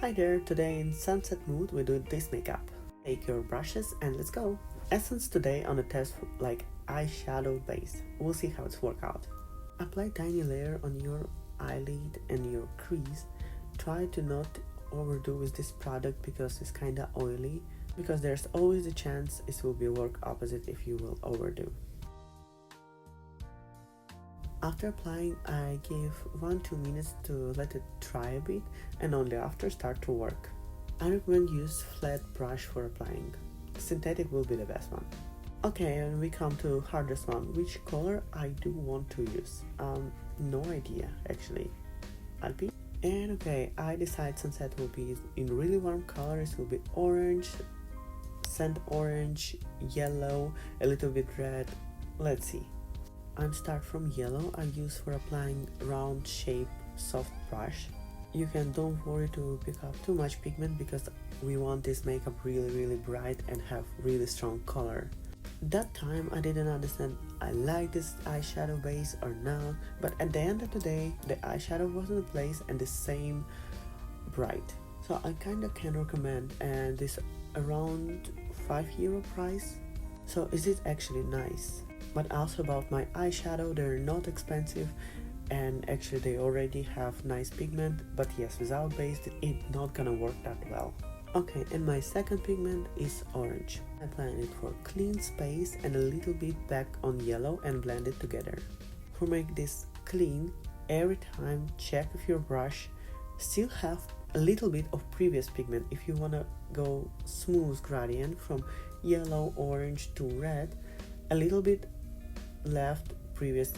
Hi there, today in sunset mood we do this makeup. Take your brushes and let's go. Essence today on a test like eyeshadow base. We'll see how it's work out. Apply tiny layer on your eyelid and your crease. Try to not overdo with this product because it's kinda oily, because there's always a chance it will be work opposite if you will overdo. After applying, I give 1-2 minutes to let it dry a bit and only after start to work. I recommend use flat brush for applying. Synthetic will be the best one. Okay, and we come to hardest one. Which color I do want to use? No idea actually. Alpi? And okay, I decide sunset will be in really warm colors. Will be orange, sand orange, yellow, a little bit red. Let's see. I'm start from yellow. I use for applying round shape soft brush. You can don't worry to pick up too much pigment because we want this makeup really bright and have really strong color. That time I didn't understand I like this eyeshadow base or not, but at the end of the day the eyeshadow was in place and the same bright. So I kinda can recommend, and this around €5 price. So is it actually nice? But also about my eyeshadow, they're not expensive and actually they already have nice pigment, but yes, without base it's not gonna work that well. Okay, and my second pigment is orange. I apply it for clean space and a little bit back on yellow and blend it together. For make this clean, every time check if your brush still have a little bit of previous pigment. If you wanna go smooth gradient from yellow, orange to red, a little bit left previous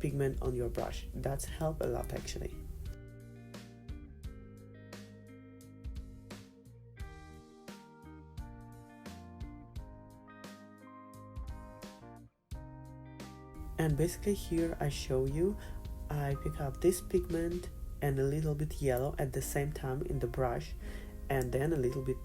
pigment on your brush. That's help a lot actually. And basically here I show you, I pick up this pigment and a little bit yellow at the same time in the brush and then a little bit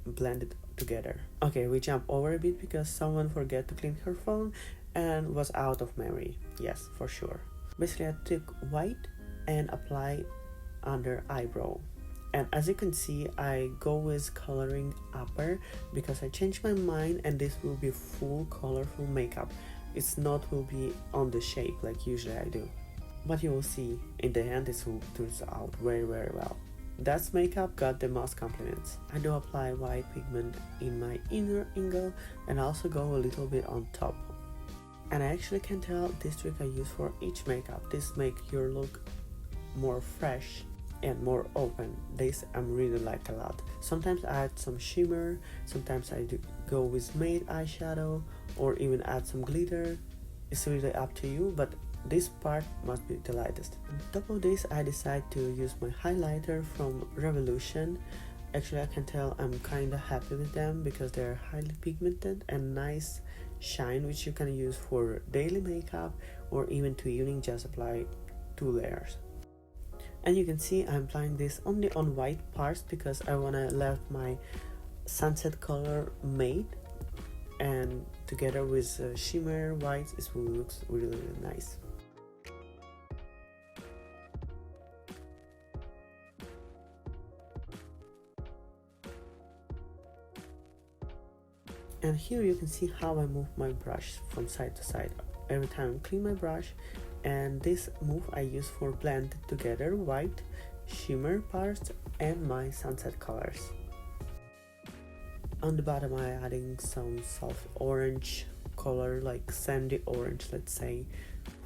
blended together. Okay, we jump over a bit because someone forget to clean her phone and was out of memory. Yes, for sure. Basically I took white and apply under eyebrow, and as you can see I go with coloring upper because I changed my mind and this will be full colorful makeup. It's not will be on the shape like usually I do, but you will see in the end this will turns out very well. That's makeup got the most compliments. I do apply white pigment in my inner angle and also go a little bit on top. And I actually can tell this trick I use for each makeup. This make your look more fresh and more open. This I really like a lot. Sometimes I add some shimmer, sometimes I do go with matte eyeshadow or even add some glitter. It's really up to you, but this part must be the lightest. On top of this I decide to use my highlighter from Revolution. Actually I can tell I'm kinda happy with them because they're highly pigmented and nice shine, which you can use for daily makeup or even to evening. Just apply 2 layers. And you can see I'm applying this only on white parts because I wanna left my sunset color matte, and together with shimmer whites it will look really nice. And here you can see how I move my brush from side to side every time I clean my brush, and this move I use for blend together white, shimmer parts and my sunset colors. On the bottom I adding some soft orange color, like sandy orange, let's say.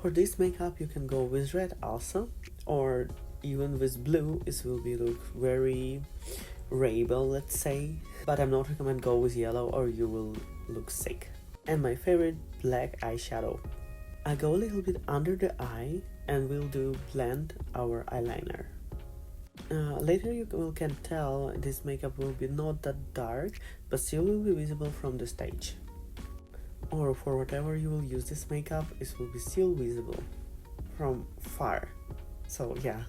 For this makeup you can go with red also, or even with blue. It will be look very rainbow, let's say, but I'm not recommend go with yellow or you will look sick. And my favorite, black eyeshadow. I go a little bit under the eye and we'll do blend our eyeliner. Later you can tell this makeup will be not that dark, but still will be visible from the stage. Or for whatever you will use this makeup, it will be still visible from far. So yeah.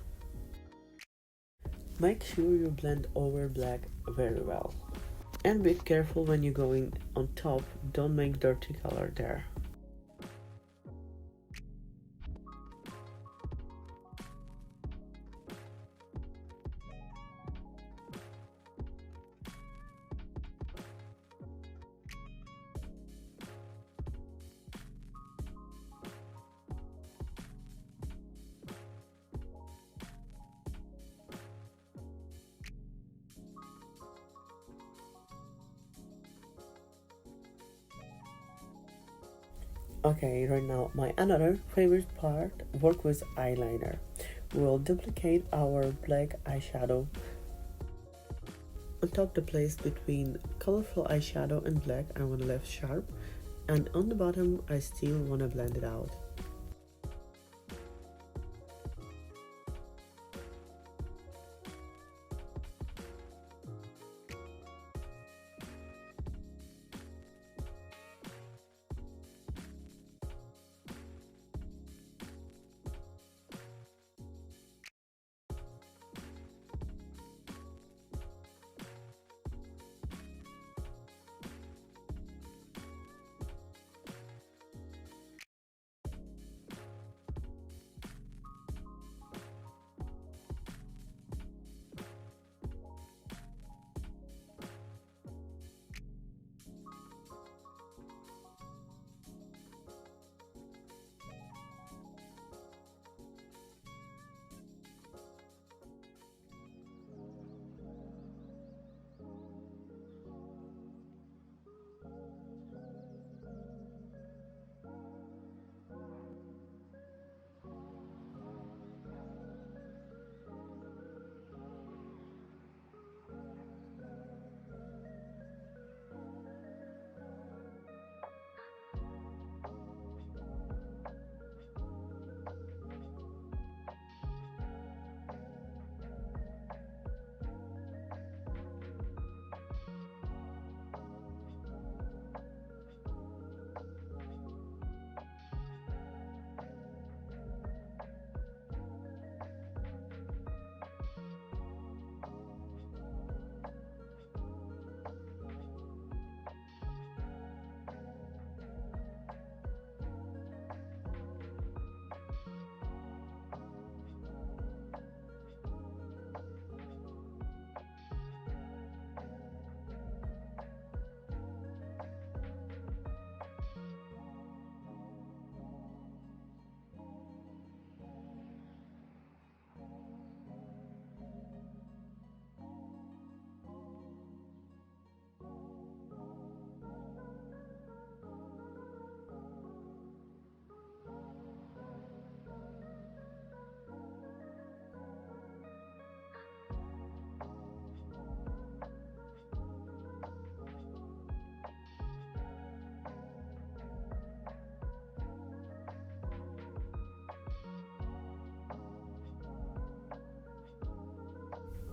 Make sure you blend over black very well. And be careful when you're going on top, don't make dirty color there. Okay, right now my another favorite part, work with eyeliner. We'll duplicate our black eyeshadow on top the place between colorful eyeshadow and black. I want to left sharp, and on the bottom I still want to blend it out.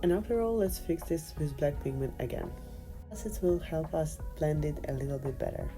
And after all, let's fix this with black pigment again, as it will help us blend it a little bit better.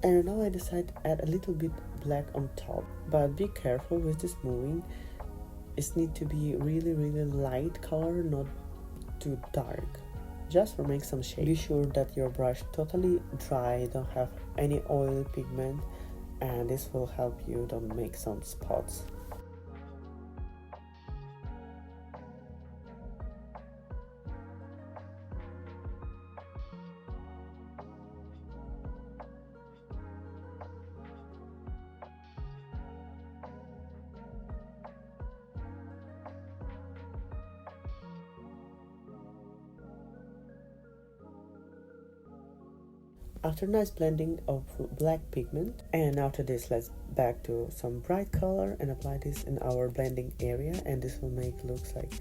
And now I decide to add a little bit black on top, but be careful with this moving. It needs to be really light color, not too dark, just for make some shade. Be sure that your brush totally dry, don't have any oily pigment, and this will help you don't make some spots. After nice blending of black pigment, and after this let's back to some bright color and apply this in our blending area, and this will make looks like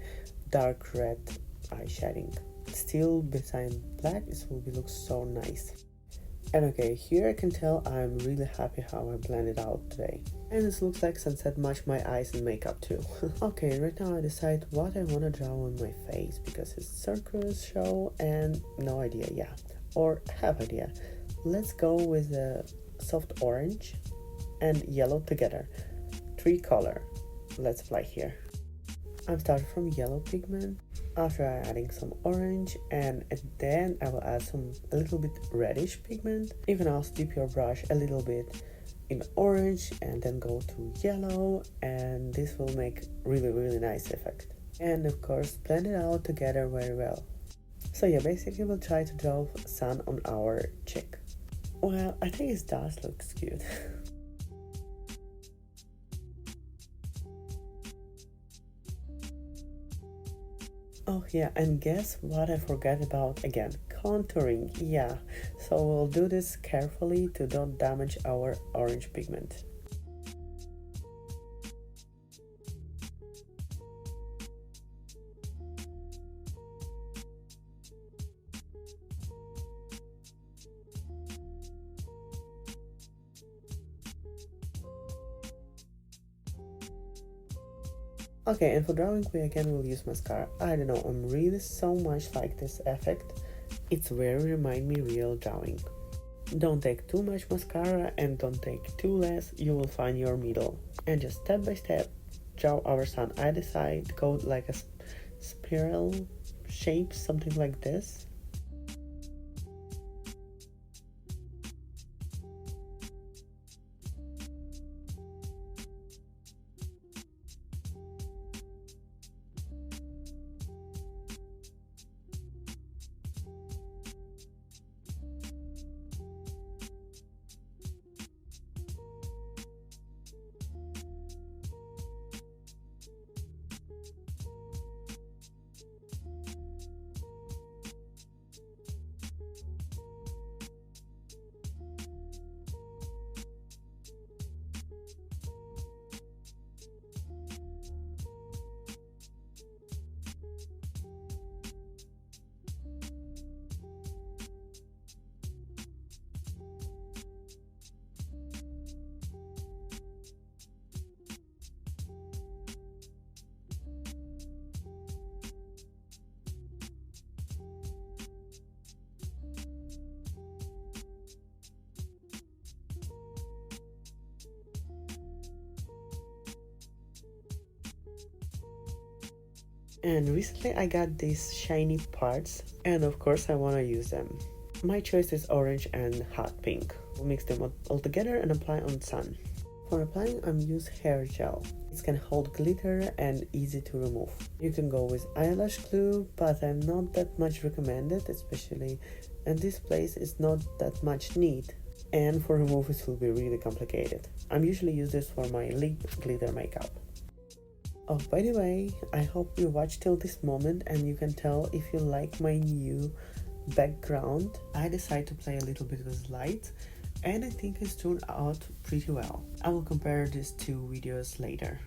dark red eyeshading. Still beside black, this will be look so nice. And okay, here I can tell I'm really happy how I blended out today. And this looks like sunset match my eyes and makeup too. Okay, right now I decide what I want to draw on my face, because it's circus show and no idea, yeah, or have idea. Let's go with a soft orange and yellow together. 3 color. Let's apply here. I'm starting from yellow pigment. After adding some orange, and then I will add a little bit reddish pigment. You can also dip your brush a little bit in orange and then go to yellow, and this will make really nice effect. And of course blend it out together very well. So yeah, basically we'll try to draw sun on our cheek. Well, I think it does look cute. Oh yeah, and guess what I forgot about again? Contouring, yeah. So we'll do this carefully to don't damage our orange pigment. Okay, and for drawing we again will use mascara. I don't know, I'm really so much like this effect. It's very remind me real drawing. Don't take too much mascara and don't take too less, you will find your middle. And just step by step draw our sun. I decide to go like a spiral shape, something like this. And recently I got these shiny parts and of course I want to use them. My choice is orange and hot pink. We'll mix them all together and apply on sun. For applying I'm use hair gel. It can hold glitter and easy to remove. You can go with eyelash glue, but I'm not that much recommended, especially in this place it's not that much need. And for remove it will be really complicated. I'm usually use this for my lip glitter makeup. Oh, by the way, I hope you watched till this moment and you can tell if you like my new background. I decided to play a little bit with light and I think it's turned out pretty well. I will compare these two videos later.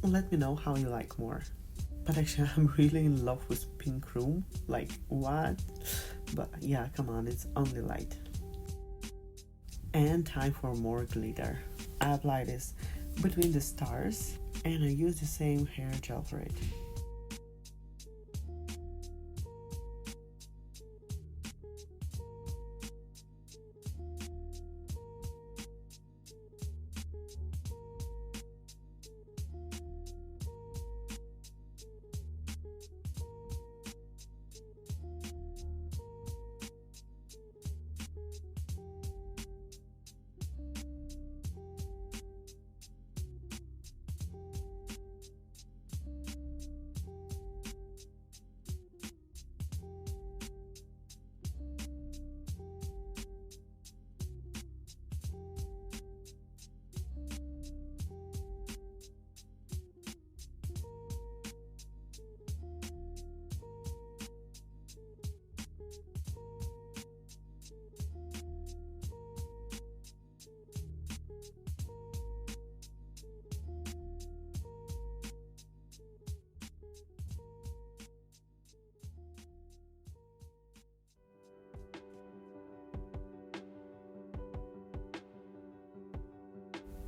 Let me know how you like more. But actually I'm really in love with pink room, like what? But yeah, come on, it's only light. And time for more glitter. I apply this between the stars and I use the same hair gel for it.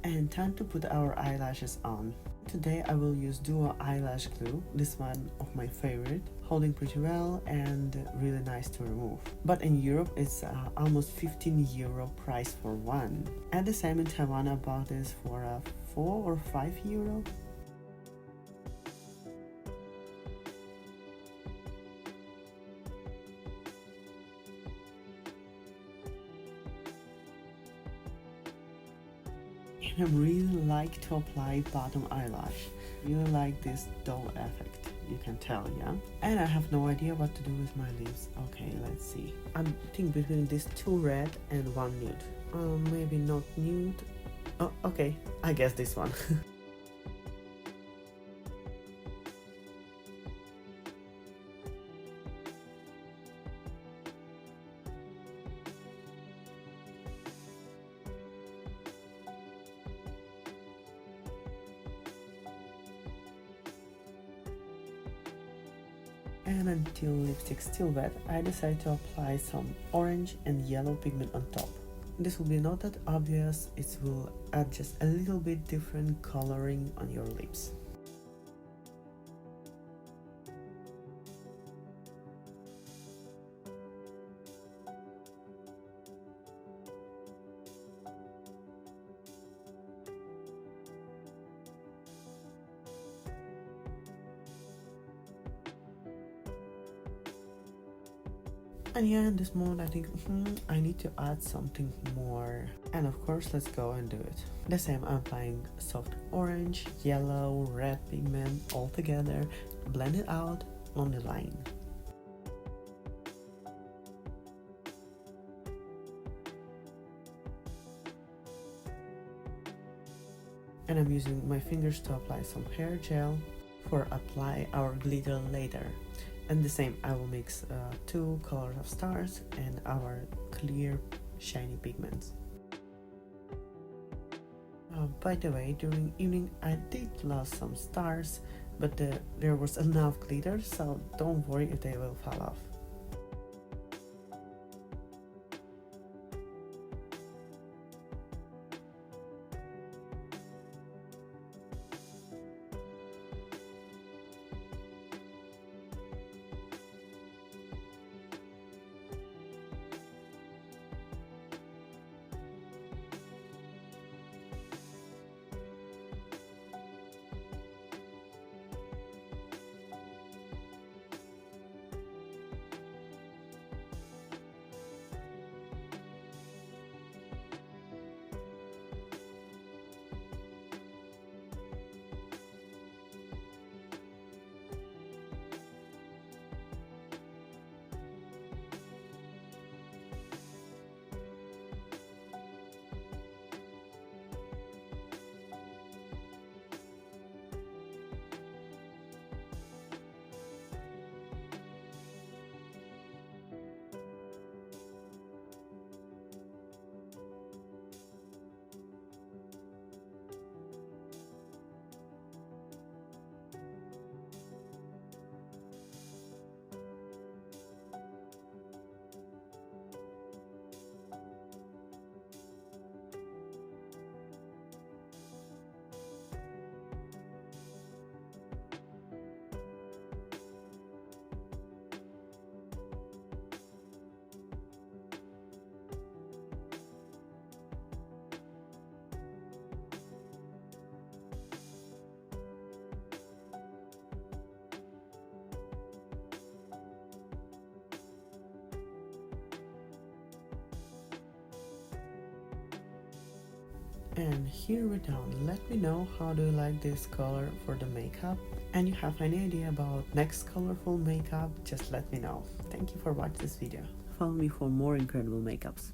And time to put our eyelashes on. Today I will use Duo eyelash glue, this one of my favorite, holding pretty well and really nice to remove. But in Europe it's almost 15 euro price for one. At the same in Taiwan I bought this for 4 or 5 euro. I really like to apply bottom eyelash. Really like this doll effect, you can tell, yeah? And I have no idea what to do with my lips. Okay, let's see. I'm thinking between these two red and one nude. Maybe not nude. Oh, okay, I guess this one. And until lipstick still wet, I decided to apply some orange and yellow pigment on top. This will be not that obvious, it will add just a little bit different coloring on your lips. And yeah, in this moment I think I need to add something more, and of course let's go and do it. The same, I'm applying soft orange, yellow, red pigment all together, blend it out on the line. And I'm using my fingers to apply some hair gel for apply our glitter later. And the same, I will mix two colors of stars and our clear shiny pigments. By the way, during evening I did lose some stars, but there was enough glitter, so don't worry if they will fall off. And here we're done. Let me know how do you like this color for the makeup, and you have any idea about next colorful makeup, just let me know. Thank you for watching this video. Follow me for more incredible makeups.